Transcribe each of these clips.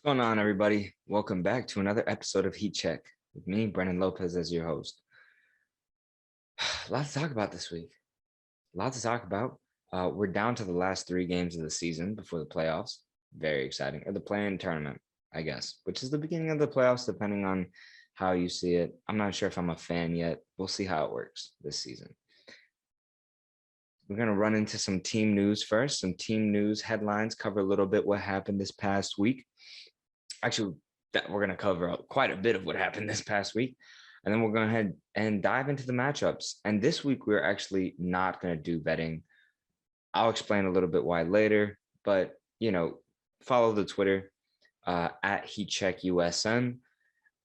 What's going on, everybody? Welcome back to another episode of Heat Check with me, Brennan Lopez, as your host. A lot to talk about this week. A lot to talk about. We're down to the last three games of the season before the playoffs. Very exciting. Or the play-in tournament, I guess, which is the beginning of the playoffs, depending on how you see it. I'm not sure if I'm a fan yet. We'll see how it works this season. We're going to run into some team news first, some team news headlines, cover a little bit what happened this past week. Actually, that we're going to cover quite a bit of what happened this past week. And then we're going to head and dive into the matchups. And this week, we're actually not going to do betting. I'll explain a little bit why later, but, follow the Twitter at HeatCheckUSN. I'm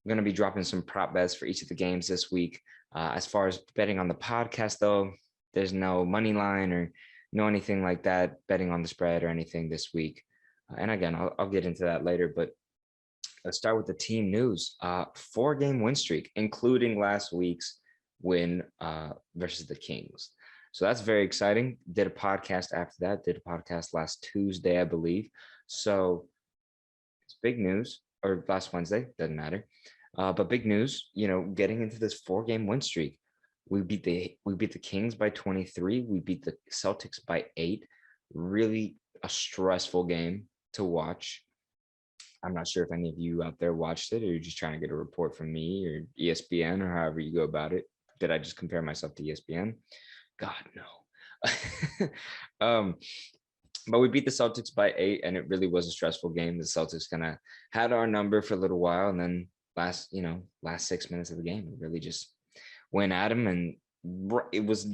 going to be dropping some prop bets for each of the games this week. As far as betting on the podcast, though, there's no money line or no anything like that, betting on the spread or anything this week. And again, I'll get into that later, but let's start with the team news. 4-game win streak, including last week's win versus the Kings. So that's very exciting. Did a podcast after that. Did a podcast last Tuesday, I believe. So it's big news, or last Wednesday, doesn't matter. But big news, getting into this 4-game win streak. We beat the Kings by 23. We beat the Celtics by 8. Really a stressful game to watch. I'm not sure if any of you out there watched it, or you're just trying to get a report from me or ESPN or however you go about it. Did I just compare myself to ESPN? God, no. But we beat the Celtics by 8, and it really was a stressful game. The Celtics kind of had our number for a little while, and then last 6 minutes of the game, it really just went at them, and it was